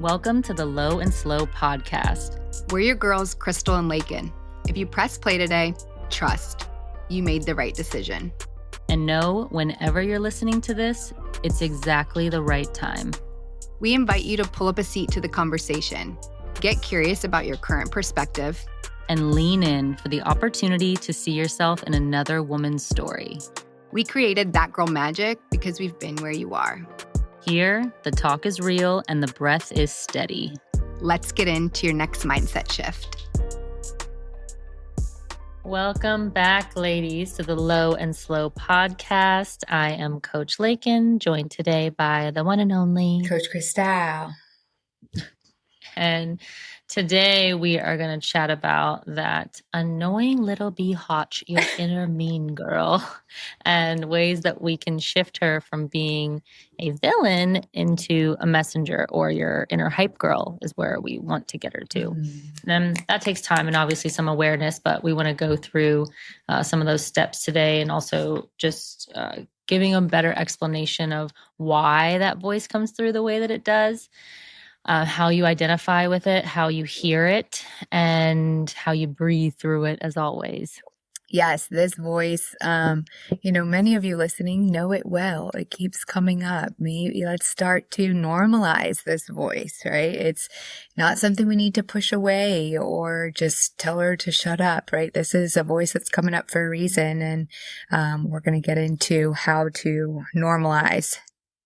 Welcome to the Low and Slow podcast. We're your girls, Crystal and Laken. If you press play today, trust, you made the right decision. And know whenever you're listening to this, it's exactly the right time. We invite you to pull up a seat to the conversation, get curious about your current perspective, and lean in for the opportunity to see yourself in another woman's story. We created That Girl Magic because we've been where you are. Here, the talk is real and the breath is steady. Let's get into your next mindset shift. Welcome back, ladies, to the Low and Slow podcast. I am Coach Laken, joined today by the one and only Coach Crystal. And today we are going to chat about that annoying little biatch, your inner mean girl, and ways that we can shift her from being a villain into a messenger, or your inner hype girl is where we want to get her to. And that takes time and obviously some awareness, but we want to go through some of those steps today, and also just giving a better explanation of why that voice comes through the way that it does. How you identify with it, how you hear it, and how you breathe through it, as always. Yes, this voice, many of you listening know it well. It keeps coming up. Maybe let's start to normalize this voice, right? It's not something we need to push away or just tell her to shut up, right? This is a voice that's coming up for a reason, and we're going to get into how to normalize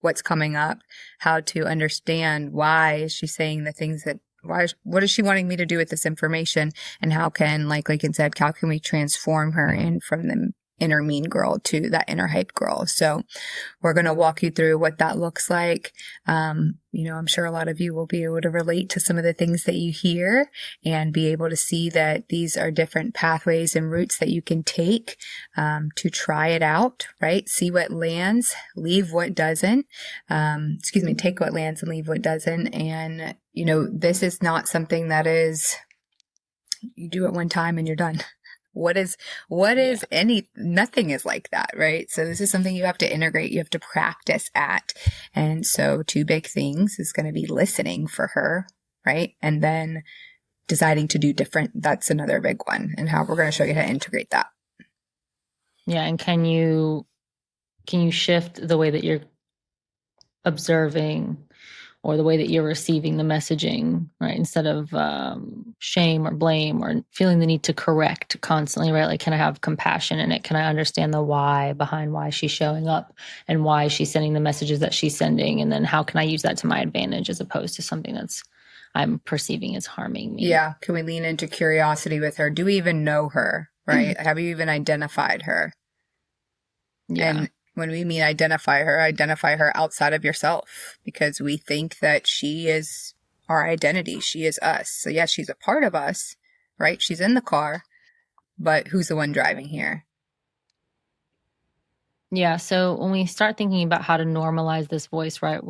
what's coming up, how to understand why is she saying the things that, what is she wanting me to do with this information, and how can, like Laken said, how can we transform her in from the inner mean girl to that inner hype girl? So we're going to walk you through what that looks like. I'm sure a lot of you will be able to relate to some of the things that you hear and be able to see that these are different pathways and routes that you can take to try it out, right? See what lands, leave what doesn't. Take what lands and leave what doesn't. And, this is not something that is, you do it one time and you're done. Nothing is like that, right? So this is something you have to integrate, you have to practice at. And so two big things is going to be listening for her, right? And then deciding to do different. That's another big one, and how we're going to show you how to integrate that. Yeah. And can you shift the way that you're observing or the way that you're receiving the messaging, right? Instead of shame or blame or feeling the need to correct constantly, right? Like, can I have compassion in it? Can I understand the why behind why she's showing up and why she's sending the messages that she's sending? And then how can I use that to my advantage as opposed to something that's I'm perceiving as harming me? Yeah. Can we lean into curiosity with her? Do we even know her, right? Have you even identified her? Yeah. And when we mean identify her outside of yourself, because we think that she is our identity. She is us. So yes, she's a part of us, right? She's in the car, but who's the one driving here? Yeah. So when we start thinking about how to normalize this voice, right,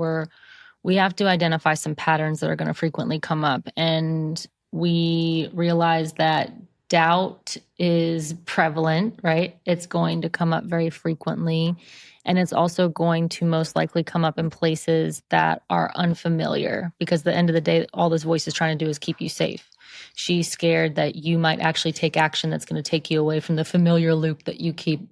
we have to identify some patterns that are going to frequently come up. And we realize that doubt is prevalent, right? It's going to come up very frequently. And it's also going to most likely come up in places that are unfamiliar, because at the end of the day, all this voice is trying to do is keep you safe. She's scared that you might actually take action that's going to take you away from the familiar loop that you keep,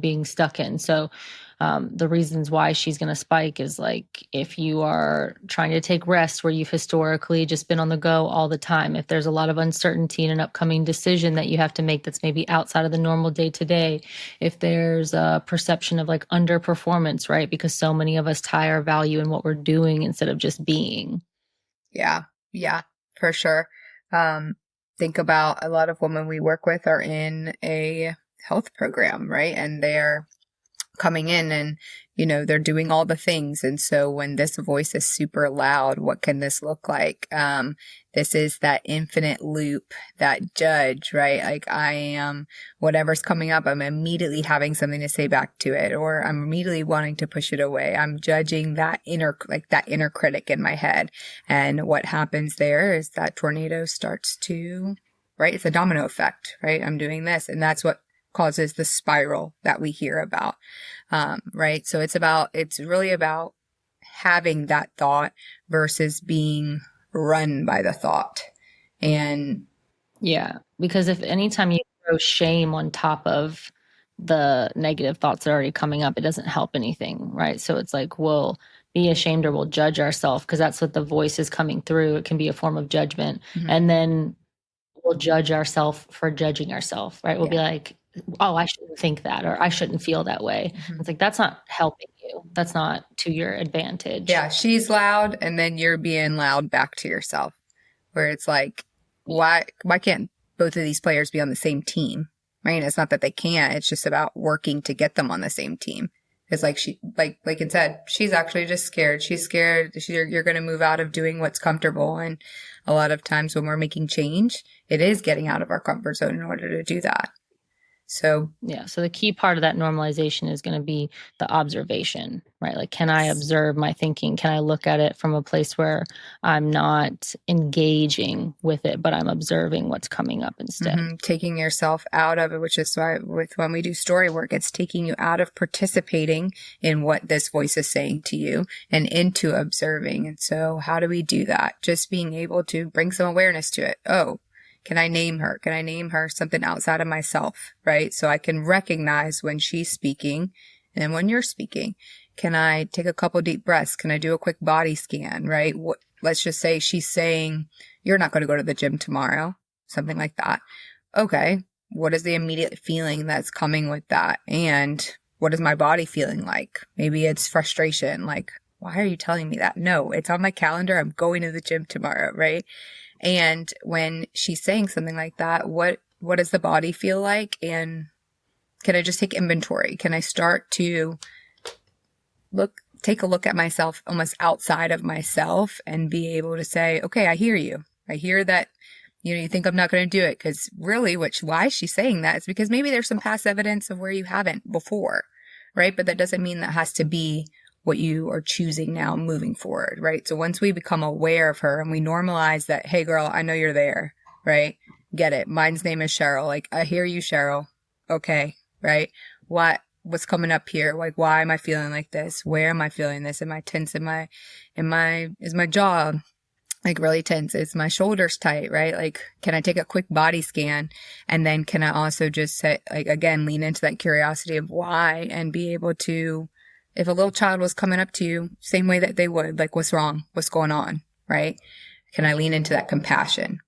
being stuck in. So the reasons why she's going to spike is like, if you are trying to take rest where you've historically just been on the go all the time, if there's a lot of uncertainty in an upcoming decision that you have to make that's maybe outside of the normal day to day, if there's a perception of like underperformance, right? Because so many of us tie our value in what we're doing instead of just being. Yeah, for sure. Think about a lot of women we work with are in a health program, right? And they're coming in and, they're doing all the things. And so when this voice is super loud, what can this look like? This is that infinite loop, that judge, right? Like, I am, whatever's coming up, I'm immediately having something to say back to it, or I'm immediately wanting to push it away. I'm judging that inner critic in my head. And what happens there is that tornado starts to, right? It's a domino effect, right? I'm doing this, and that's what causes the spiral that we hear about. Right. So it's really about having that thought versus being run by the thought. And Yeah, because if anytime you throw shame on top of the negative thoughts that are already coming up, it doesn't help anything, right? So it's like we'll be ashamed or we'll judge ourselves because that's what the voice is coming through. It can be a form of judgment. And then we'll judge ourselves for judging ourselves, right? We'll be like, oh, I shouldn't think that, or I shouldn't feel that way. It's like, that's not helping you. That's not to your advantage. Yeah, she's loud, and then you're being loud back to yourself, where it's like, why can't both of these players be on the same team? Right? It's not that they can't. It's just about working to get them on the same team. It's like Laken said, she's actually just scared. She's scared you're going to move out of doing what's comfortable. And a lot of times when we're making change, it is getting out of our comfort zone in order to do that. So So the key part of that normalization is going to be the observation, right? Like, can I observe my thinking? Can I look at it from a place where I'm not engaging with it, but I'm observing what's coming up instead? Taking yourself out of it, which is why when we do story work, it's taking you out of participating in what this voice is saying to you and into observing. And so how do we do that? Just being able to bring some awareness to it. Oh, can I name her? Can I name her something outside of myself, right? So I can recognize when she's speaking and when you're speaking. Can I take a couple deep breaths? Can I do a quick body scan, right? Let's just say she's saying, you're not going to go to the gym tomorrow, something like that. Okay, what is the immediate feeling that's coming with that? And what is my body feeling like? Maybe it's frustration, like, why are you telling me that? No, it's on my calendar. I'm going to the gym tomorrow, right? And when she's saying something like that, what does the body feel like? And can I just take inventory? Can I start to take a look at myself almost outside of myself and be able to say, okay, I hear you. I hear that, you think I'm not going to do it because really, why she's saying that is because maybe there's some past evidence of where you haven't before, right? But that doesn't mean that has to be what you are choosing now moving forward, right? So once we become aware of her and we normalize that, hey girl, I know you're there, right? Get it. Mine's name is Cheryl. Like, I hear you, Cheryl. Okay, right? What's coming up here? Like, why am I feeling like this? Where am I feeling this? Am I tense? is my jaw like really tense? Is my shoulders tight, right? Like, can I take a quick body scan? And then can I also just say, like, again, lean into that curiosity of why and be able to, if a little child was coming up to you, same way that they would, like, what's wrong? What's going on? Right? Can I lean into that compassion?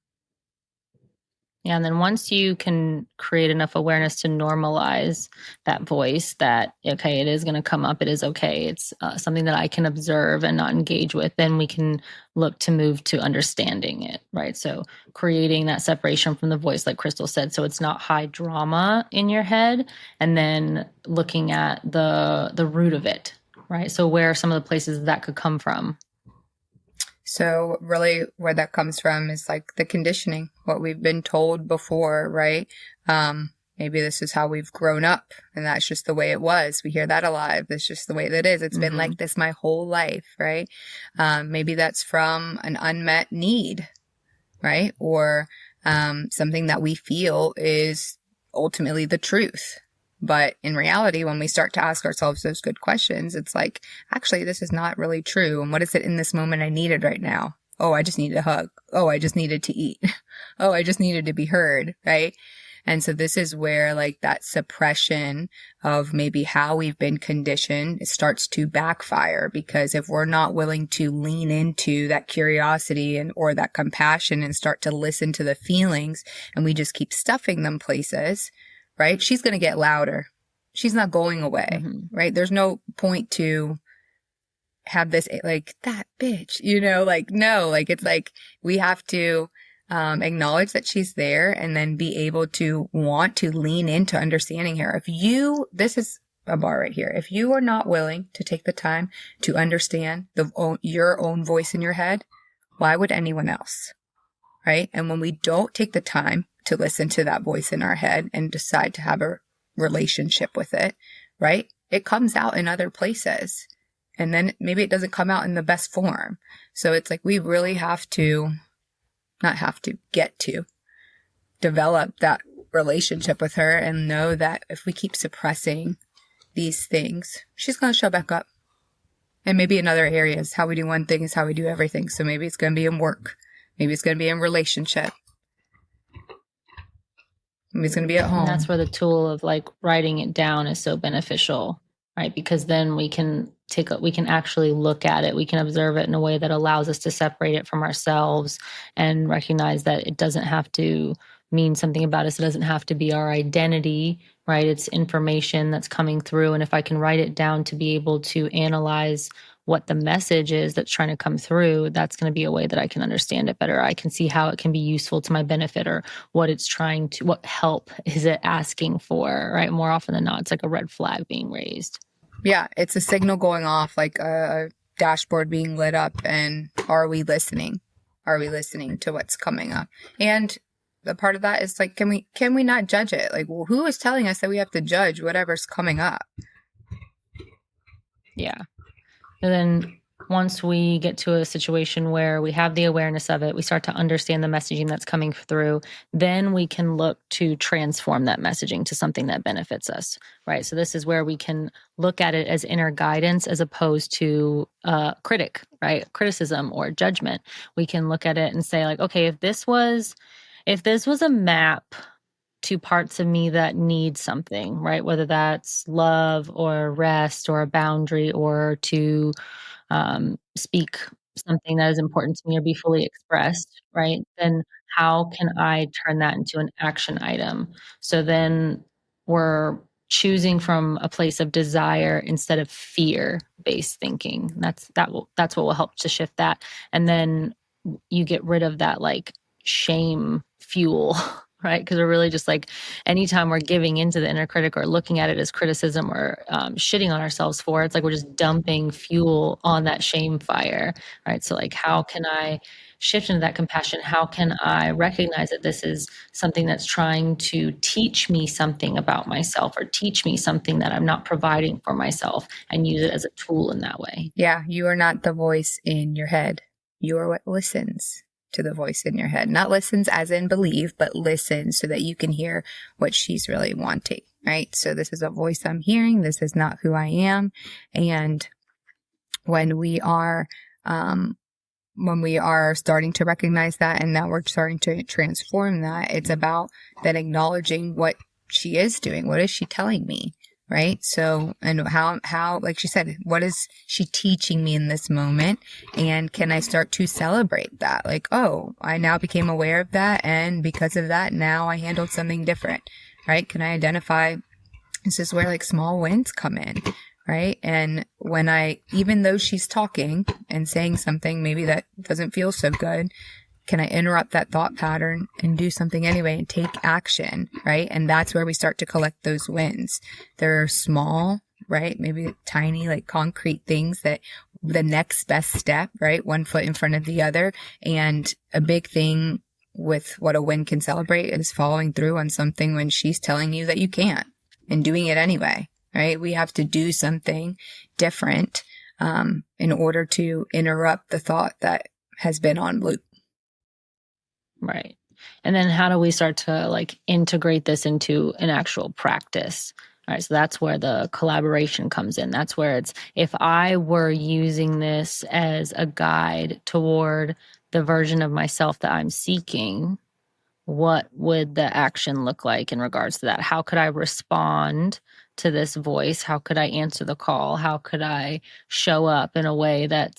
Yeah, and then once you can create enough awareness to normalize that voice that, okay, it is going to come up, it is okay, it's something that I can observe and not engage with, then we can look to move to understanding it, right? So creating that separation from the voice, like Crystal said, so it's not high drama in your head, and then looking at the root of it, right? So where are some of the places that could come from? So really where that comes from is like the conditioning, what we've been told before, right? Maybe this is how we've grown up and that's just the way it was. We hear that a lot. That's just the way that it is. It's been like this my whole life, right? Maybe that's from an unmet need, right? Or something that we feel is ultimately the truth. But in reality, when we start to ask ourselves those good questions, it's like, actually, this is not really true. And what is it in this moment I needed right now? Oh, I just needed a hug. Oh, I just needed to eat. Oh, I just needed to be heard, right? And so this is where like that suppression of maybe how we've been conditioned, it starts to backfire, because if we're not willing to lean into that curiosity or that compassion and start to listen to the feelings, and we just keep stuffing them places, right? She's going to get louder. She's not going away, right? There's no point to have this, like, that bitch, like, no, like, it's like, we have to acknowledge that she's there and then be able to want to lean into understanding her. This is a bar right here. If you are not willing to take the time to understand your own voice in your head, why would anyone else? Right? And when we don't take the time to listen to that voice in our head and decide to have a relationship with it, right? It comes out in other places. And then maybe it doesn't come out in the best form. So it's like we really get to develop that relationship with her and know that if we keep suppressing these things, she's going to show back up. And maybe in other areas, how we do one thing is how we do everything. So maybe it's going to be in work. Maybe it's going to be in relationship. Maybe it's going to be at home. And that's where the tool of like writing it down is so beneficial, right? Because then we can actually look at it. We can observe it in a way that allows us to separate it from ourselves and recognize that it doesn't have to mean something about us. It doesn't have to be our identity, right? It's information that's coming through. And if I can write it down to be able to analyze what the message is that's trying to come through, that's going to be a way that I can understand it better. I can see how it can be useful to my benefit, or what help is it asking for, right? More often than not, it's like a red flag being raised. Yeah, it's a signal going off, like a dashboard being lit up. And are we listening? Are we listening to what's coming up? And the part of that is like, can we not judge it? Like, well, who is telling us that we have to judge whatever's coming up? Yeah. And then once we get to a situation where we have the awareness of it, we start to understand the messaging that's coming through, then we can look to transform that messaging to something that benefits us, right? So this is where we can look at it as inner guidance as opposed to critic, right? Criticism or judgment. We can look at it and say like, okay, if this was a map to parts of me that need something, right? Whether that's love or rest or a boundary or to speak something that is important to me or be fully expressed, right? Then how can I turn that into an action item? So then we're choosing from a place of desire instead of fear-based thinking. That's what will help to shift that. And then you get rid of that like shame fuel, right? Because we're really just like, anytime we're giving into the inner critic or looking at it as criticism or shitting on ourselves for, it's like we're just dumping fuel on that shame fire, right? So like, how can I shift into that compassion? How can I recognize that this is something that's trying to teach me something about myself or teach me something that I'm not providing for myself, and use it as a tool in that way? Yeah, you are not the voice in your head. You are what listens to the voice in your head. Not listens as in believe, but listens so that you can hear what she's really wanting, right? So this is a voice I'm hearing. This is not who I am. And when we are starting to recognize that, and now we're starting to transform that, it's about then acknowledging what she is doing. What is she telling me? Right? So, and how, like she said, what is she teaching me in this moment? And can I start to celebrate that? Like, oh, I now became aware of that. And because of that, now I handled something different, right? Can I identify, this is where like small wins come in, right? And even though she's talking and saying something maybe that doesn't feel so good, can I interrupt that thought pattern and do something anyway and take action, right? And that's where we start to collect those wins. They're small, right? Maybe tiny, like concrete things that the next best step, right? One foot in front of the other. And a big thing with what a win can celebrate is following through on something when she's telling you that you can't, and doing it anyway, right? We have to do something different in order to interrupt the thought that has been on loop. Right. And then how do we start to like integrate this into an actual practice? All right. So that's where the collaboration comes in. That's where it's, if I were using this as a guide toward the version of myself that I'm seeking, what would the action look like in regards to that? How could I respond to this voice? How could I answer the call? How could I show up in a way that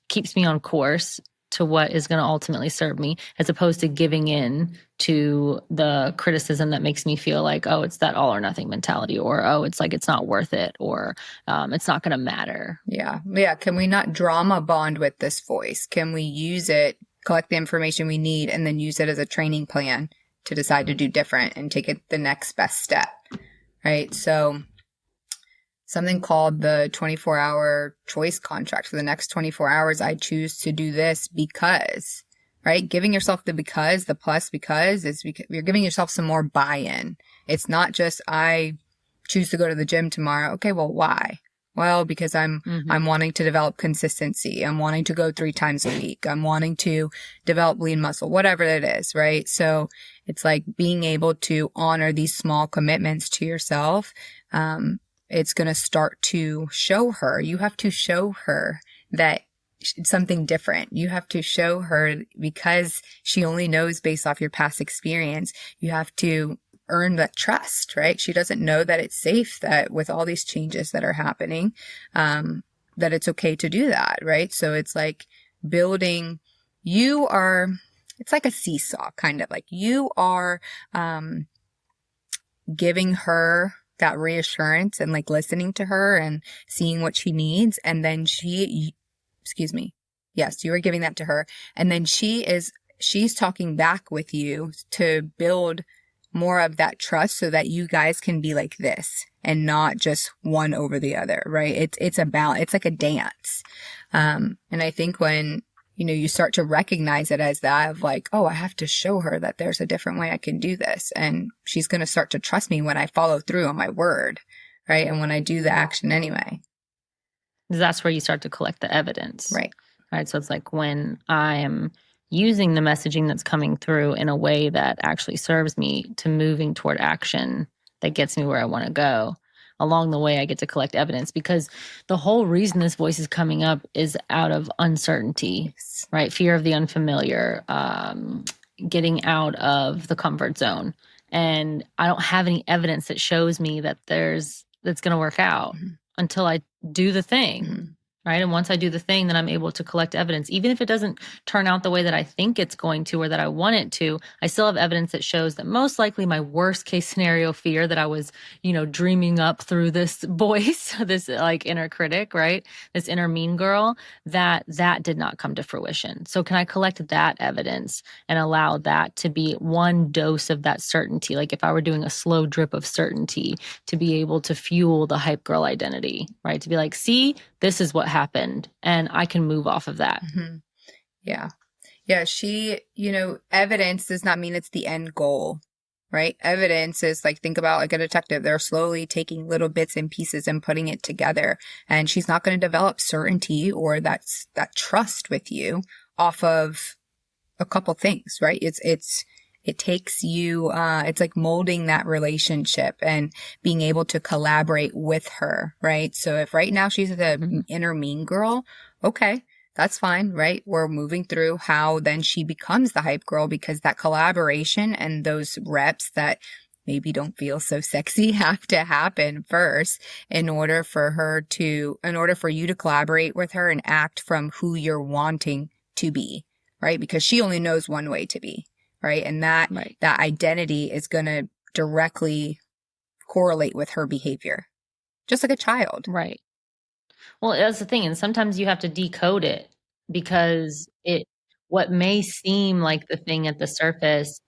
keeps me on course to what is going to ultimately serve me, as opposed to giving in to the criticism that makes me feel like, oh, it's that all or nothing mentality, or, oh, it's like, it's not worth it, or it's not going to matter. Yeah. Yeah. Can we not drama bond with this voice? Can we use it, collect the information we need, and then use it as a training plan to decide to do different and take it the next best step, right? So something called the 24-hour choice contract. For the next 24 hours, I choose to do this because, right? Giving yourself the because, the plus because, is because you're giving yourself some more buy-in. It's not just, I choose to go to the gym tomorrow. Okay, well, why? Well, because I'm wanting to develop consistency. I'm wanting to go 3 times a week. I'm wanting to develop lean muscle, whatever it is, right? So it's like being able to honor these small commitments to yourself, it's going to start to show her. You have to show her that it's something different. You have to show her, because she only knows based off your past experience. You have to earn that trust, right? She doesn't know that it's safe, that with all these changes that are happening, that it's okay to do that, right? So it's like building, it's like a seesaw, kind of like you are, giving her that reassurance and like listening to her and seeing what she needs. And then yes, you are giving that to her. And then she's talking back with you to build more of that trust so that you guys can be like this and not just one over the other, right? It's a balance. It's like a dance. And I think when, you start to recognize it as that of like, oh, I have to show her that there's a different way I can do this. And she's going to start to trust me when I follow through on my word, right? And when I do the action anyway. That's where you start to collect the evidence. Right. Right. So it's like when I am using the messaging that's coming through in a way that actually serves me to moving toward action that gets me where I want to go. Along the way, I get to collect evidence, because the whole reason this voice is coming up is out of uncertainty, Yes. right? Fear of the unfamiliar, getting out of the comfort zone. And I don't have any evidence that shows me that that's going to work out until I do the thing. Right. And once I do the thing, then I'm able to collect evidence. Even if it doesn't turn out the way that I think it's going to or that I want it to, I still have evidence that shows that most likely my worst case scenario fear that I was, dreaming up through this voice, this like inner critic, right? This inner mean girl, that did not come to fruition. So can I collect that evidence and allow that to be one dose of that certainty? Like if I were doing a slow drip of certainty, to be able to fuel the hype girl identity, right? To be like, see, this is what happened and I can move off of that. Mm-hmm. Yeah. Yeah. She, evidence does not mean it's the end goal, right? Evidence is like, think about like a detective. They're slowly taking little bits and pieces and putting it together. And she's not going to develop certainty or that trust with you off of a couple things, right? It takes you, it's like molding that relationship and being able to collaborate with her, right? So if right now she's the inner mean girl, okay, that's fine, right? We're moving through how then she becomes the hype girl, because that collaboration and those reps that maybe don't feel so sexy have to happen first in order for you to collaborate with her and act from who you're wanting to be, right? Because she only knows one way to be. Right. And that identity is going to directly correlate with her behavior, just like a child. Right. Well, that's the thing. And sometimes you have to decode it, because what may seem like the thing at the surface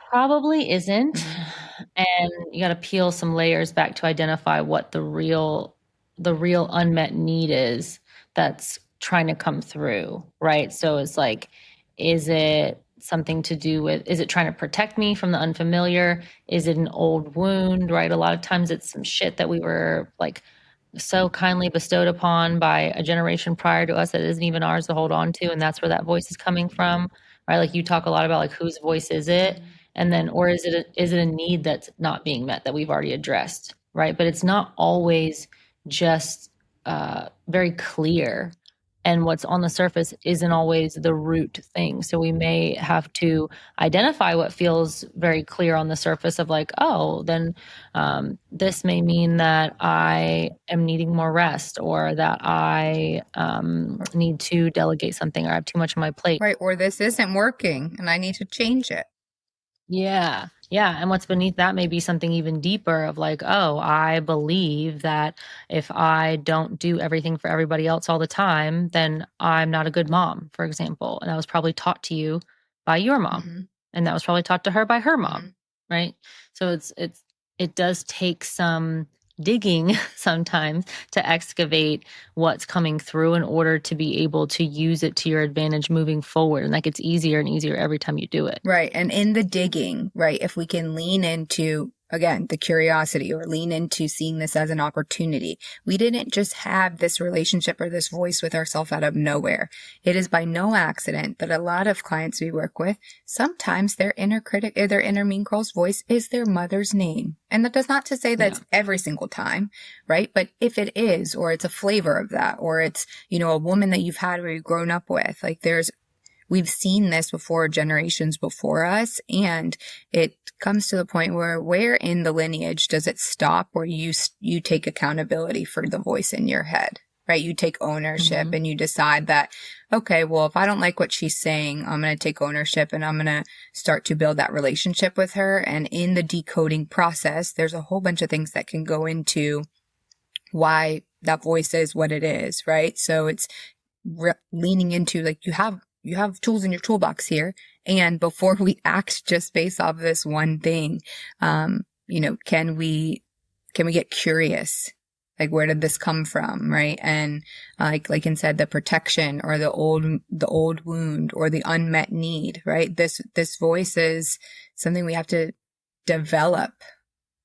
probably isn't. And you got to peel some layers back to identify what the real unmet need is that's trying to come through. Right. So it's like, is it something to do with, is it trying to protect me from the unfamiliar? Is it an old wound, right? A lot of times it's some shit that we were like so kindly bestowed upon by a generation prior to us that isn't even ours to hold on to. And that's where that voice is coming from, right? Like you talk a lot about like, whose voice is it? And then, or is it a need that's not being met that we've already addressed, right? But it's not always just very clear. And what's on the surface isn't always the root thing. So we may have to identify what feels very clear on the surface of like, oh, then this may mean that I am needing more rest, or that I need to delegate something, or I have too much on my plate. Right. Or this isn't working and I need to change it. Yeah. Yeah. And what's beneath that may be something even deeper of like, oh, I believe that if I don't do everything for everybody else all the time, then I'm not a good mom, for example. And that was probably taught to you by your mom. And that was probably taught to her by her mom. Right. So it does take some digging sometimes to excavate what's coming through in order to be able to use it to your advantage moving forward. And that gets easier and easier every time you do it. Right. And in the digging, right, if we can lean into again, the curiosity, or lean into seeing this as an opportunity. We didn't just have this relationship or this voice with ourselves out of nowhere. It is by no accident that a lot of clients we work with, sometimes their inner critic, or their inner mean girl's voice is their mother's name. And that does not to say that's every single time, right? But if it is, or it's a flavor of that, or it's, a woman that you've had or you've grown up with, like we've seen this before, generations before us, and it comes to the point where in the lineage does it stop where you take accountability for the voice in your head, right? You take ownership and you decide that, okay, well, if I don't like what she's saying, I'm going to take ownership and I'm going to start to build that relationship with her. And in the decoding process, there's a whole bunch of things that can go into why that voice is what it is, right? So it's leaning into, like, you have tools in your toolbox here. And before we act just based off of this one thing, can we get curious? Like, where did this come from? Right. And like Laken said, the protection, or the old wound, or the unmet need, right? This voice is something we have to develop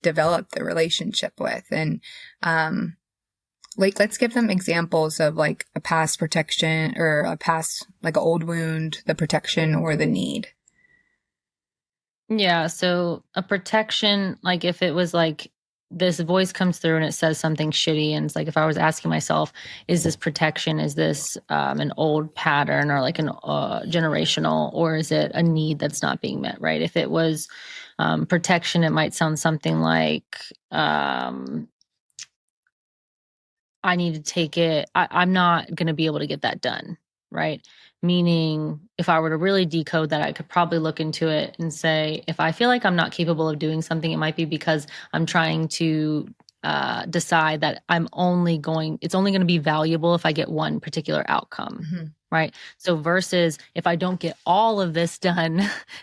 the relationship with. And, let's give them examples of like a past protection, or a past, like an old wound, the protection or the need. Yeah. So a protection, like if it was like this voice comes through and it says something shitty, and it's like, if I was asking myself, is this protection? Is this an old pattern, or like an generational, or is it a need that's not being met? Right. If it was protection, it might sound something like, I need to take it. I'm not going to be able to get that done. Right. Meaning, if I were to really decode that, I could probably look into it and say, if I feel like I'm not capable of doing something, it might be because I'm trying to decide that it's only going to be valuable if I get one particular outcome. Right. So versus, if I don't get all of this done,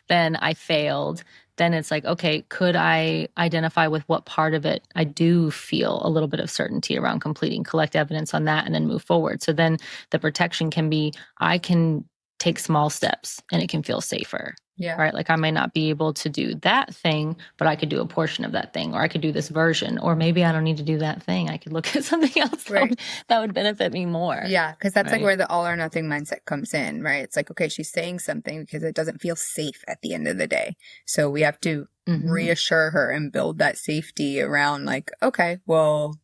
then I failed. Then it's like, okay, could I identify with what part of it I do feel a little bit of certainty around completing, collect evidence on that, and then move forward. So then the protection can be, I can take small steps and it can feel safer. Yeah. Right. Like, I may not be able to do that thing, but I could do a portion of that thing, or I could do this version, or maybe I don't need to do that thing. I could look at something else that would benefit me more. Yeah. Cause that's like where the all or nothing mindset comes in, right? It's like, okay, she's saying something because it doesn't feel safe at the end of the day. So we have to reassure her and build that safety around, like, okay, well,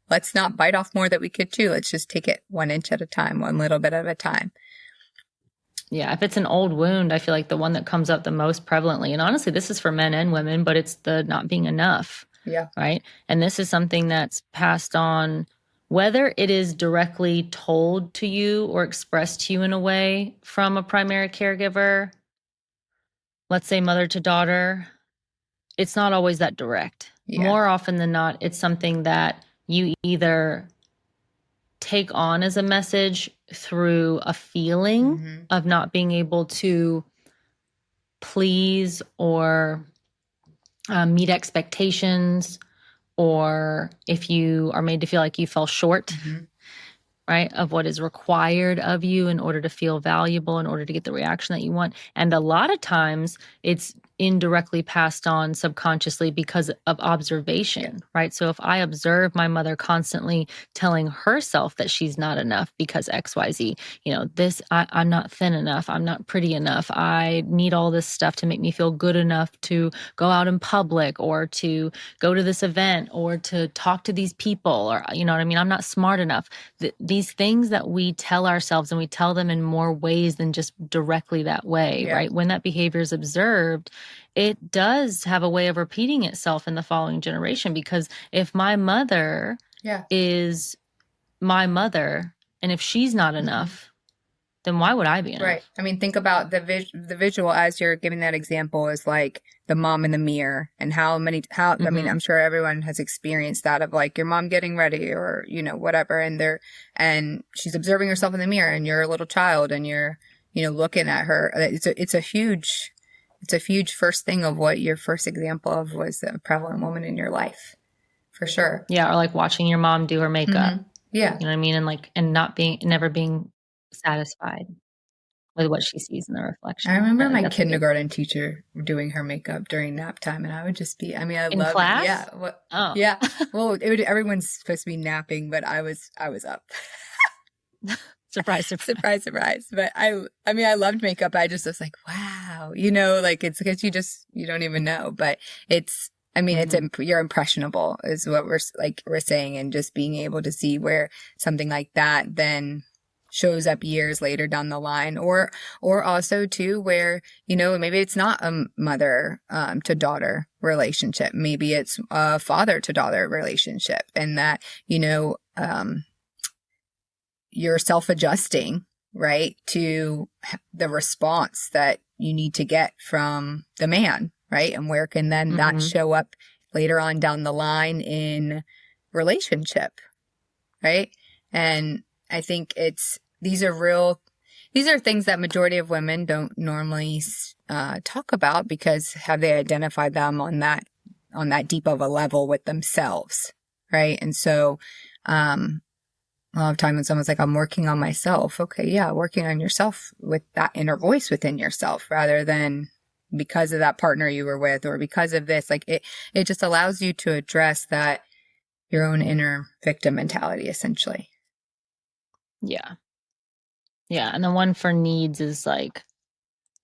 let's not bite off more that we could chew. Let's just take it 1 inch at a time, one little bit at a time. Yeah, if it's an old wound, I feel like the one that comes up the most prevalently, and honestly, this is for men and women, but it's the not being enough. Yeah. Right. And this is something that's passed on, whether it is directly told to you or expressed to you in a way from a primary caregiver, let's say mother to daughter. It's not always that direct. Yeah. More often than not, it's something that you either take on as a message through a feeling of not being able to please or meet expectations, or if you are made to feel like you fell short, right, of what is required of you in order to feel valuable, in order to get the reaction that you want. And a lot of times it's indirectly passed on subconsciously because of observation, right? So if I observe my mother constantly telling herself that she's not enough because XYZ, I'm not thin enough, I'm not pretty enough, I need all this stuff to make me feel good enough to go out in public, or to go to this event, or to talk to these people, or, you know what I mean? I'm not smart enough. These things that we tell ourselves, and we tell them in more ways than just directly that way, right? When that behavior is observed, it does have a way of repeating itself in the following generation. Because if my mother is my mother, and if she's not enough, then why would I be enough? Right. I mean, think about the visual as you're giving that example, is like the mom in the mirror, and I mean, I'm sure everyone has experienced that, of like your mom getting ready, or, whatever. And she's observing herself in the mirror, and you're a little child, and you're, looking at her. It's a huge first thing of what your first example of was a prevalent woman in your life, for sure. Yeah. Or like watching your mom do her makeup. Yeah. You know what I mean? And never being satisfied. with what she sees in the reflection. I remember I think my that's a good- kindergarten teacher doing her makeup during nap time, and I would just be, I mean, I in love it. class? Yeah. Oh. Yeah. Well, everyone's supposed to be napping, but I was up. Surprise. Surprise, surprise. But I mean, I loved makeup. I just was like, wow, like it's because you don't even know, but I mean, you're impressionable is what we're saying, and just being able to see where something like that then shows up years later down the line, or also too, where, maybe it's not a mother, to daughter relationship. Maybe it's a father to daughter relationship, and that, you're self-adjusting, right, to the response that you need to get from the man, right? And where can then that show up later on down the line in relationship, right? And I think these are things that majority of women don't normally talk about, because have they identified them on that deep of a level with themselves, right? And so, a lot of time when someone's like, I'm working on myself. Okay, yeah, working on yourself with that inner voice within yourself, rather than because of that partner you were with, or because of this. Like it just allows you to address that, your own inner victim mentality, essentially. Yeah. Yeah. And the one for needs is like,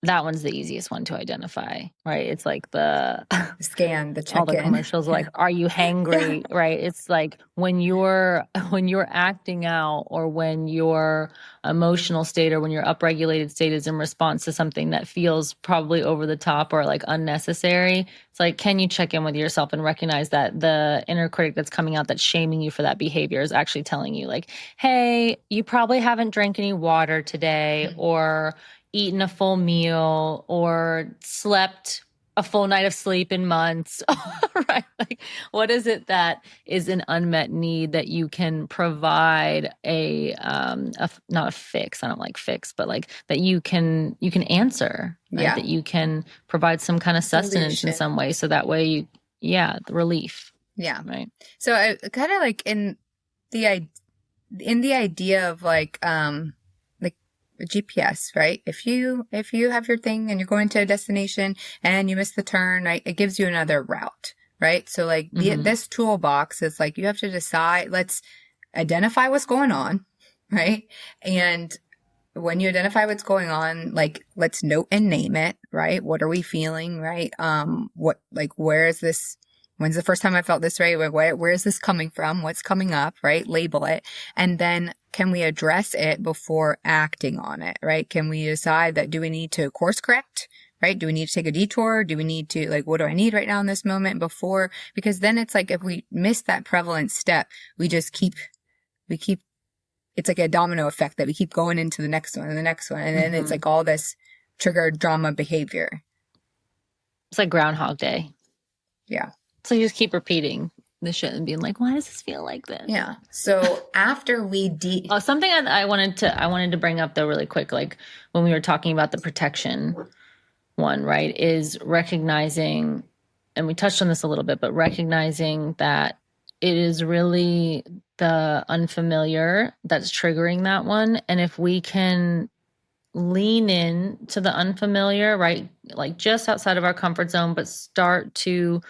that one's the easiest one to identify, right? It's like the scan, the check-in. All the commercials, like, are you hangry? Right? It's like when you're acting out, or when your emotional state, or when your upregulated state is in response to something that feels probably over the top or like unnecessary. It's like, can you check in with yourself and recognize that the inner critic that's coming out, that's shaming you for that behavior, is actually telling you like, hey, you probably haven't drank any water today, or eaten a full meal, or slept a full night of sleep in months, right? Like, what is it that is an unmet need that you can provide not a fix, I don't like fix, but like that you can answer, right? Yeah. That you can provide some kind of sustenance in some way, so that way the relief. Yeah. Right. So I kind of like in the idea of like a GPS, right? If you have your thing and you're going to a destination and you miss the turn, right, it gives you another route, right? So like this toolbox is like, you have to decide, let's identify what's going on, right? And when you identify what's going on, like, let's note and name it, right? What are we feeling, right? Where is this? When's the first time I felt this way? Where is this coming from? What's coming up, right? Label it. And then can we address it before acting on it, right? Can we decide that, do we need to course correct, right? Do we need to take a detour? Do we need to, like, what do I need right now in this moment before? Because then it's like, if we miss that prevalent step, we keep, it's like a domino effect that we keep going into the next one and the next one. And then it's like all this triggered drama behavior. It's like Groundhog Day. Yeah. So you just keep repeating the shit and being like, why does this feel like this? Yeah. So after we something I wanted to bring up though really quick, like when we were talking about the protection one, right, is recognizing, and we touched on this a little bit, but recognizing that it is really the unfamiliar that's triggering that one. And if we can lean in to the unfamiliar, right, like just outside of our comfort zone, but start to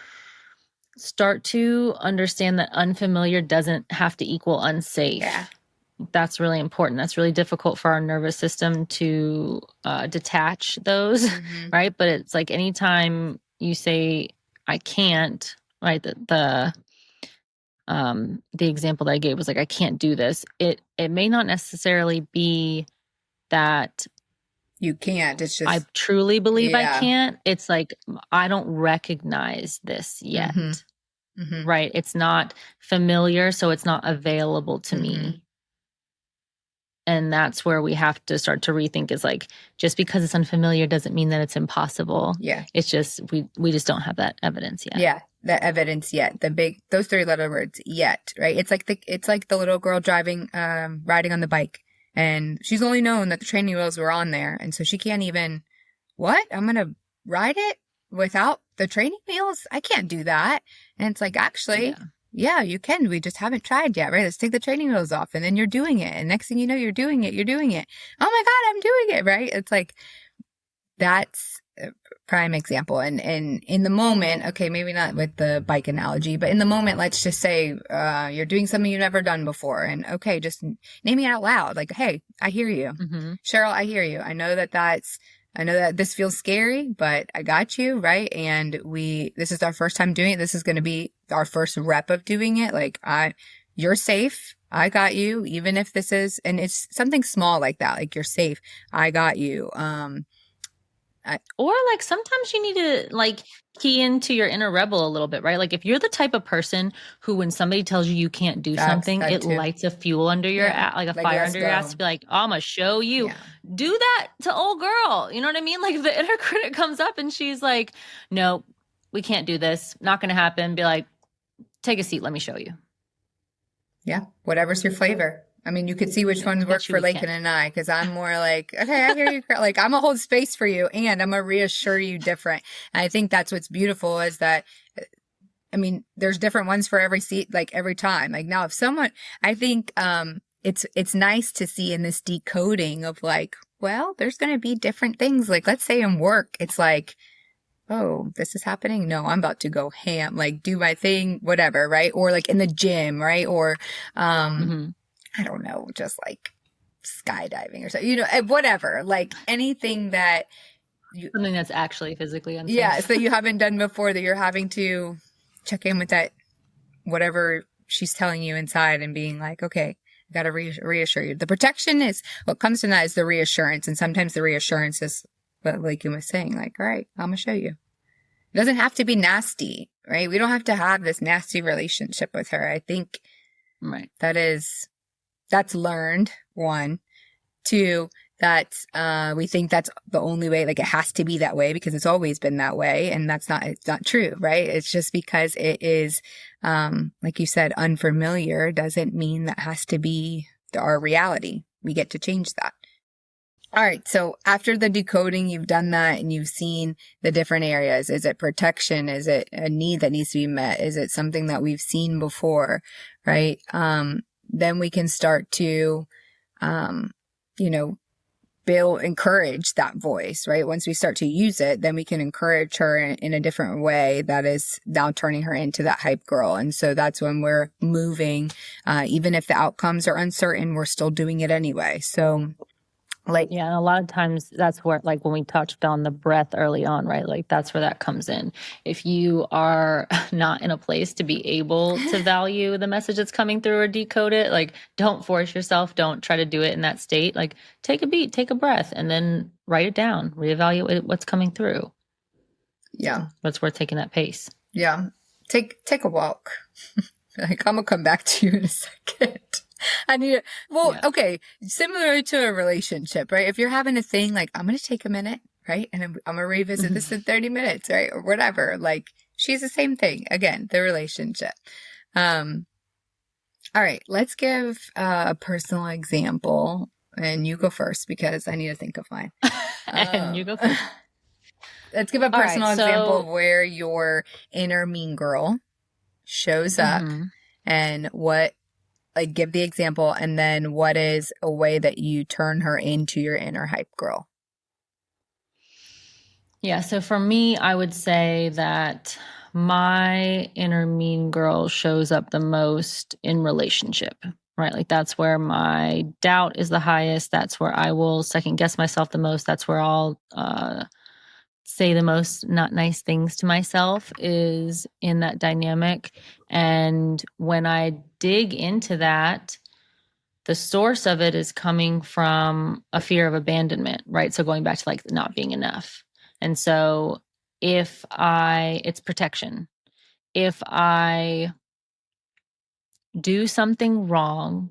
understand that unfamiliar doesn't have to equal unsafe. Yeah. That's really important. That's really difficult for our nervous system to detach those, right? But it's like anytime you say, I can't, right? The example that I gave was like, I can't do this. It may not necessarily be that you can't. It's just, I truly believe I can't. It's like, I don't recognize this yet. Right? It's not familiar, so it's not available to me. And that's where we have to start to rethink, is like, just because it's unfamiliar doesn't mean that it's impossible. Yeah. It's just, we just don't have that evidence yet. Yeah. The evidence yet. Those 3 letter words, yet, right? It's like the little girl riding on the bike, and she's only known that the training wheels were on there. And so she can't even, what? I'm going to ride it without the training wheels? I can't do that. And it's like, actually, yeah, you can. We just haven't tried yet, right? Let's take the training wheels off. And then you're doing it. And next thing you know, you're doing it. You're doing it. Oh my God, I'm doing it, right? It's like, that's a prime example. And in the moment, okay, maybe not with the bike analogy, but in the moment, let's just say, you're doing something you've never done before. And okay, just naming it out loud. Like, hey, I hear you. Mm-hmm. Cheryl, I hear you. I know that this feels scary, but I got you, right? And this is our first time doing it. This is going to be our first rep of doing it. Like, you're safe. I got you. Even if this is, and it's something small like that, like you're safe. I got you. Or like sometimes you need to like key into your inner rebel a little bit, right? Like if you're the type of person who, when somebody tells you you can't do something, it lights a fuel under your like a fire under your ass to be like, oh, I'm gonna show you. Yeah. Do that to old girl. You know what I mean? Like the inner critic comes up and she's like, no, we can't do this. Not gonna happen. Be like, take a seat. Let me show you. Yeah. Whatever's your flavor. I mean, you could see which ones work for Laken and I, because I'm more like, okay, I hear you. Like, I'm going to hold space for you and I'm going to reassure you different. And I think that's what's beautiful is that, I mean, there's different ones for every seat, like every time. Like now, if someone, I think, it's nice to see in this decoding of like, well, there's going to be different things. Like, let's say in work, it's like, oh, this is happening. No, I'm about to go ham, like do my thing, whatever. Right. Or like in the gym, right. Or, I don't know, just like skydiving or something, you know, whatever, like anything that something that's actually physically unsafe. Yeah. So you haven't done before that you're having to check in with that, whatever she's telling you inside and being like, okay, I got to reassure you. The protection is what comes from that is the reassurance. And sometimes the reassurance is what like you were saying, like, all right, I'm going to show you. It doesn't have to be nasty, right? We don't have to have this nasty relationship with her. I think right. That's learned, one. Two, that's, we think that's the only way, like it has to be that way because it's always been that way. And it's not true, right? It's just because it is, like you said, unfamiliar doesn't mean that has to be our reality. We get to change that. All right. So after the decoding, you've done that and you've seen the different areas. Is it protection? Is it a need that needs to be met? Is it something that we've seen before? Right. Then we can start to, encourage that voice, right? Once we start to use it, then we can encourage her in a different way that is now turning her into that hype girl. And so that's when we're moving, even if the outcomes are uncertain, we're still doing it anyway. So yeah, and a lot of times that's where, like when we touched on the breath early on, right? Like that's where that comes in. If you are not in a place to be able to value the message that's coming through or decode it, like don't force yourself. Don't try to do it in that state. Like take a beat, take a breath, and then write it down, reevaluate what's coming through. Yeah. What's worth taking that pace. Yeah. Take a walk. Like I'm going to come back to you in a second. I need it. Well, yeah. Okay. Similar to a relationship, right? If you're having a thing, like I'm going to take a minute, right? And I'm going to revisit this in 30 minutes, right? Or whatever. Like she's the same thing. Again, the relationship. All right. Let's give a personal example and you go first because I need to think of mine. And you go first. Let's give a personal example of where your inner mean girl shows up and give the example, and then what is a way that you turn her into your inner hype girl? Yeah, so for me, I would say that my inner mean girl shows up the most in relationship, right? Like that's where my doubt is the highest. That's where I will second guess myself the most. That's where I'll say the most not nice things to myself is in that dynamic. And when I dig into that, the source of it is coming from a fear of abandonment, right? So going back to like not being enough. And so it's protection. If I do something wrong,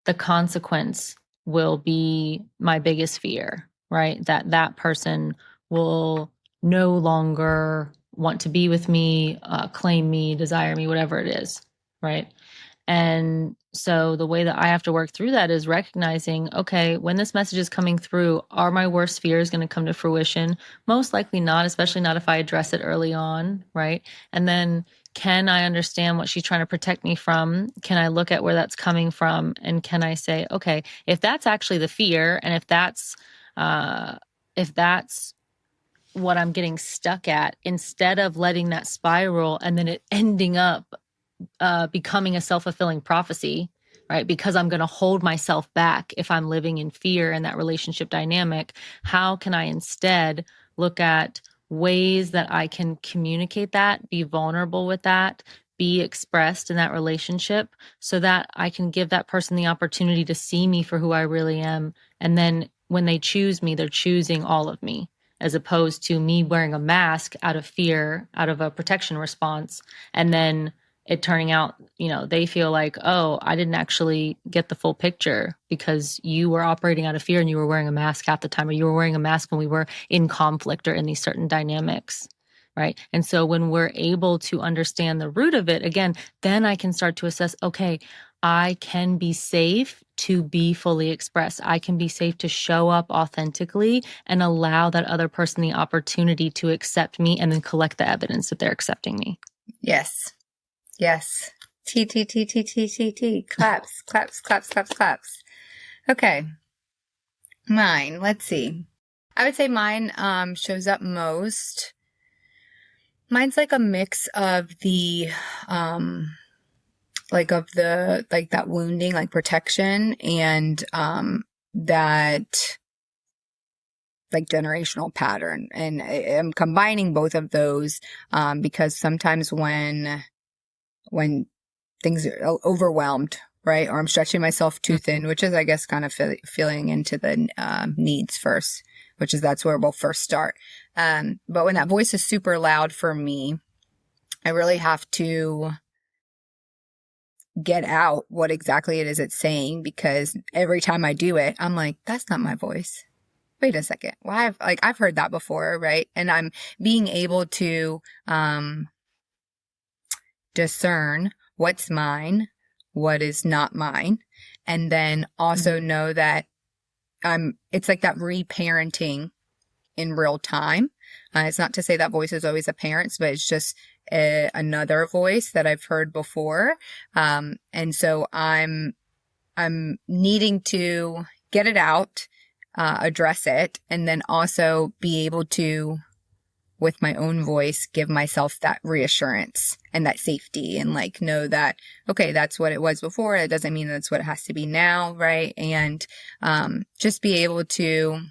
the consequence will be my biggest fear, right? That person will no longer want to be with me, claim me, desire me, whatever it is, right? And so the way that I have to work through that is recognizing, okay, when this message is coming through, are my worst fears going to come to fruition? Most likely not, especially not if I address it early on, right? And then can I understand what she's trying to protect me from? Can I look at where that's coming from? And can I say, okay, if that's actually the fear, and if that's what I'm getting stuck at, instead of letting that spiral and then it ending up becoming a self-fulfilling prophecy, right? Because I'm going to hold myself back if I'm living in fear in that relationship dynamic. How can I instead look at ways that I can communicate that, be vulnerable with that, be expressed in that relationship, so that I can give that person the opportunity to see me for who I really am. And then when they choose me, they're choosing all of me, as opposed to me wearing a mask out of fear, out of a protection response, and then it turning out, they feel like, oh, I didn't actually get the full picture because you were operating out of fear and you were wearing a mask half the time, or you were wearing a mask when we were in conflict or in these certain dynamics, right? And so when we're able to understand the root of it, again, then I can start to assess, okay, I can be safe to be fully expressed. I can be safe to show up authentically and allow that other person the opportunity to accept me and then collect the evidence that they're accepting me. Yes. Yes. T, T, T, T, T, T, T. Claps, claps, claps, claps, claps. Okay. Mine. Let's see. I would say mine shows up most. Mine's like a mix of the that wounding, like protection, and that like generational pattern. And I'm combining both of those because sometimes when things are overwhelmed, right? Or I'm stretching myself too thin, which is, I guess, kind of feeling into the needs first, that's where we'll first start. But when that voice is super loud for me, I really have to get out what exactly it is it's saying, because every time I do it, I'm like, that's not my voice. Wait a second. Well, I've heard that before, right? And I'm being able to discern what's mine, what is not mine, and then also know that it's like that reparenting in real time. It's not to say that voice is always a parent's, but it's just another voice that I've heard before. And so I'm needing to get it out, address it, and then also be able to, with my own voice, give myself that reassurance and that safety, and like know that, okay, that's what it was before. It doesn't mean that's what it has to be now, right? And just be able to,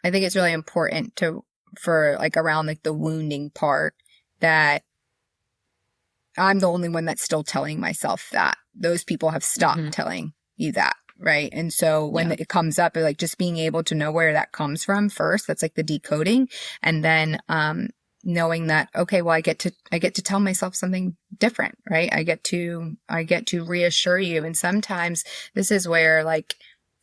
I think it's really important for like around like the wounding part, that I'm the only one that's still telling myself that. Those people have stopped telling you that. Right. And so when it comes up, like just being able to know where that comes from first, that's like the decoding. And then, knowing that, okay, well, I get to tell myself something different, right? I get to reassure you. And sometimes this is where, like,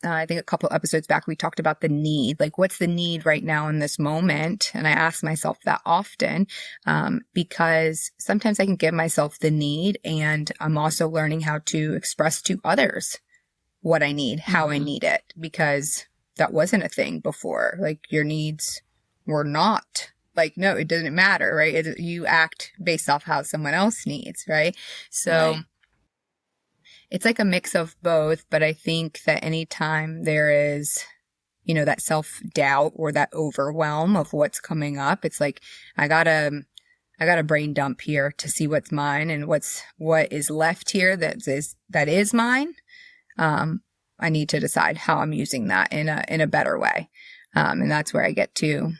I think a couple episodes back, we talked about the need, like, what's the need right now in this moment? And I ask myself that often, because sometimes I can give myself the need, and I'm also learning how to express to others what I need, how I need it, because that wasn't a thing before. Like, your needs were not like, no, it doesn't matter, right? You act based off how someone else needs, right? So it's like a mix of both. But I think that anytime there is, that self-doubt or that overwhelm of what's coming up, it's like, I got a brain dump here to see what's mine, and what is left here that is mine. I need to decide how I'm using that in a better way. And that's where I get to,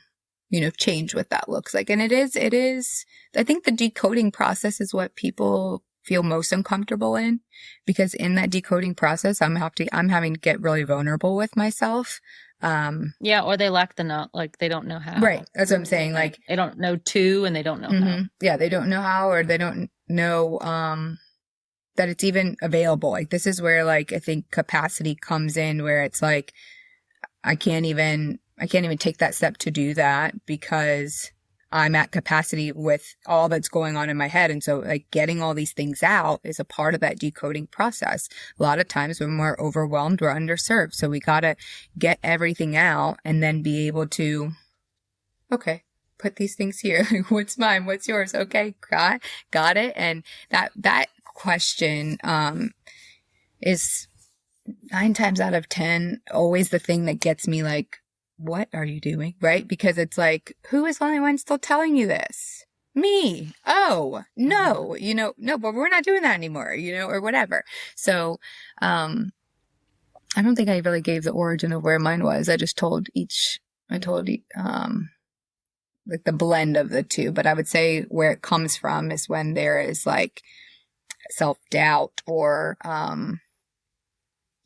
change what that looks like. And it is, I think the decoding process is what people feel most uncomfortable in, because in that decoding process, I'm having to get really vulnerable with myself. Or they lack like they don't know how. Right. That's what I'm saying. Like, they don't know and they don't know how. Yeah. They don't know how, or they don't know, that it's even available. Like, this is where, like, I think capacity comes in, where it's like, I can't even take that step to do that, because I'm at capacity with all that's going on in my head. And so like getting all these things out is a part of that decoding process. A lot of times when we're overwhelmed, we're underserved. So we got to get everything out and then be able to, okay, put these things here. What's mine? What's yours? Okay. Got it. And that question, is 9 times out of 10 always the thing that gets me like, what are you doing? Right? Because it's like, who is the only one still telling you this? Me. Oh, no, no, but we're not doing that anymore, or whatever. So, I don't think I really gave the origin of where mine was. I told like the blend of the two, but I would say where it comes from is when there is like self-doubt or,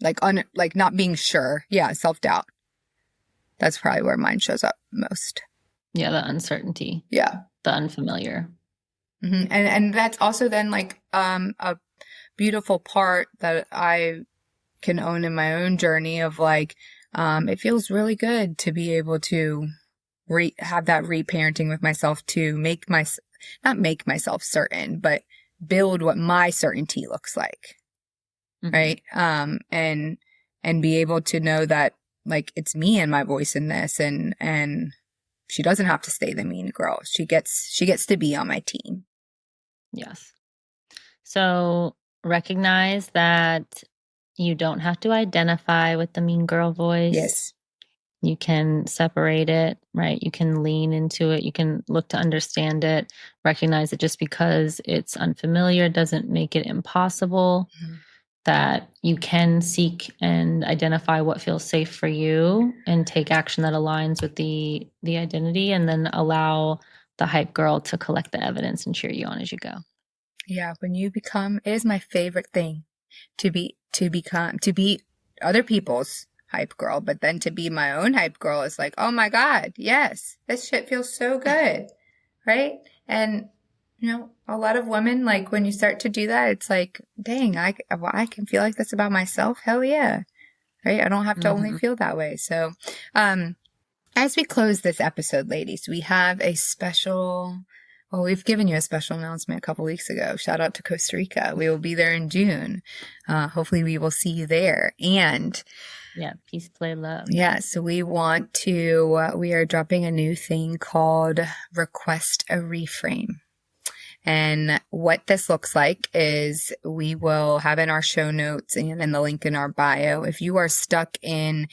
like not being sure. Yeah. Self-doubt. That's probably where mine shows up most. Yeah, the uncertainty. Yeah. The unfamiliar. Mm-hmm. And that's also then like a beautiful part that I can own in my own journey of like, it feels really good to be able to have that reparenting with myself to not make myself certain, but build what my certainty looks like. Mm-hmm. Right. And be able to know that like it's me and my voice in this, and she doesn't have to stay the mean girl. She gets to be on my team. Yes. So recognize that you don't have to identify with the mean girl voice. Yes. You can separate it, right? You can lean into it. You can look to understand it. Recognize that just because it's unfamiliar doesn't make it impossible. Mm-hmm. That you can seek and identify what feels safe for you and take action that aligns with the identity, and then allow the hype girl to collect the evidence and cheer you on as you go. Yeah, when you become, it is my favorite thing to be other people's hype girl, but then to be my own hype girl is like, oh my God, yes, this shit feels so good. Right? And a lot of women, like when you start to do that, it's like, dang, I can feel like this about myself. Hell yeah. Right. I don't have to only feel that way. So, as we close this episode, ladies, we have we've given you a special announcement a couple weeks ago. Shout out to Costa Rica. We will be there in June. Hopefully we will see you there. And yeah, peace, play, love. Yeah. So we are dropping a new thing called Request a Reframe. And what this looks like is we will have in our show notes and in the link in our bio, if you are stuck in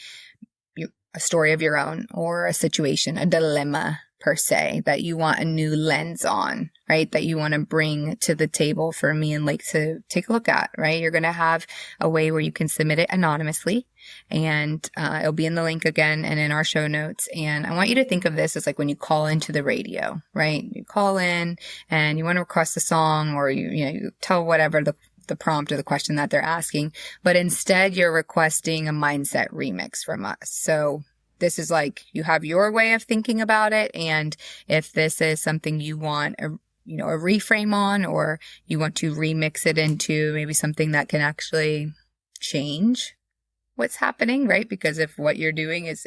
a story of your own or a situation, a dilemma per se, that you want a new lens on, right? That you want to bring to the table for me and Lake to take a look at, right? You're going to have a way where you can submit it anonymously, and it'll be in the link again and in our show notes. And I want you to think of this as like when you call into the radio, right? You call in and you want to request a song, or you tell whatever the prompt or the question that they're asking, but instead you're requesting a mindset remix from us. So this is like, you have your way of thinking about it. And if this is something you want a reframe on, or you want to remix it into maybe something that can actually change what's happening, right? Because if what you're doing is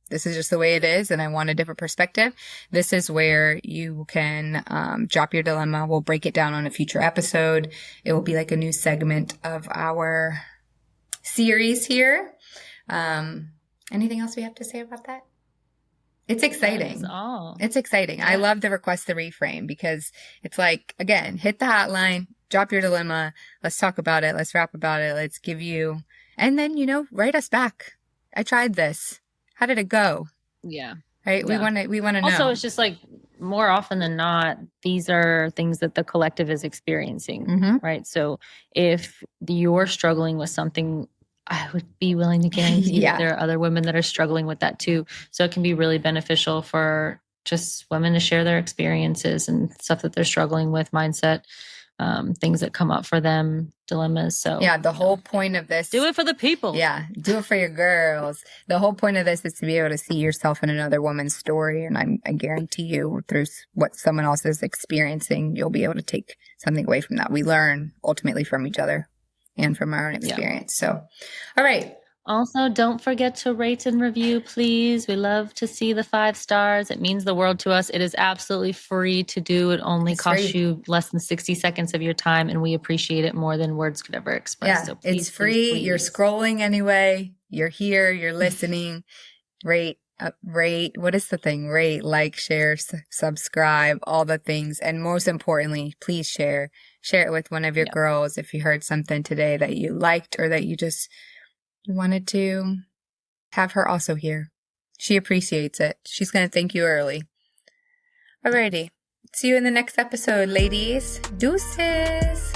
this is just the way it is, and I want a different perspective, this is where you can drop your dilemma. We'll break it down on a future episode. It will be like a new segment of our series here. Anything else we have to say about that? It's exciting. That is all. It's exciting. Yeah. I love the request the reframe, because it's like, again, hit the hotline, drop your dilemma. Let's talk about it. Let's rap about it. Let's give you, and then, write us back. I tried this. How did it go? Yeah. Right. Yeah. We want to know. Also, it's just like, more often than not, these are things that the collective is experiencing. Right. So if you're struggling with something, I would be willing to guarantee that there are other women that are struggling with that too. So it can be really beneficial for just women to share their experiences and stuff that they're struggling with, mindset, things that come up for them, dilemmas. So yeah, the whole point of this, do it for the people. Yeah, do it for your girls. The whole point of this is to be able to see yourself in another woman's story. And I guarantee you, through what someone else is experiencing, you'll be able to take something away from that. We learn ultimately from each other and from our own experience. So, all right. Also, don't forget to rate and review, please. We love to see the 5 stars. It means the world to us. It is absolutely free to do. It only It's costs free. you less than 60 seconds of your time, and we appreciate it more than words could ever express. Yeah, So please, it's free. please, You're please. scrolling anyway. You're here. You're listening. Rate, rate. What is the thing? Rate, like, share, subscribe, all the things. And most importantly, please share. Share it with one of your Yep. girls if you heard something today that you liked or that you just wanted to have her also hear. She appreciates it. She's going to thank you early. Alrighty. See you in the next episode, ladies. Deuces.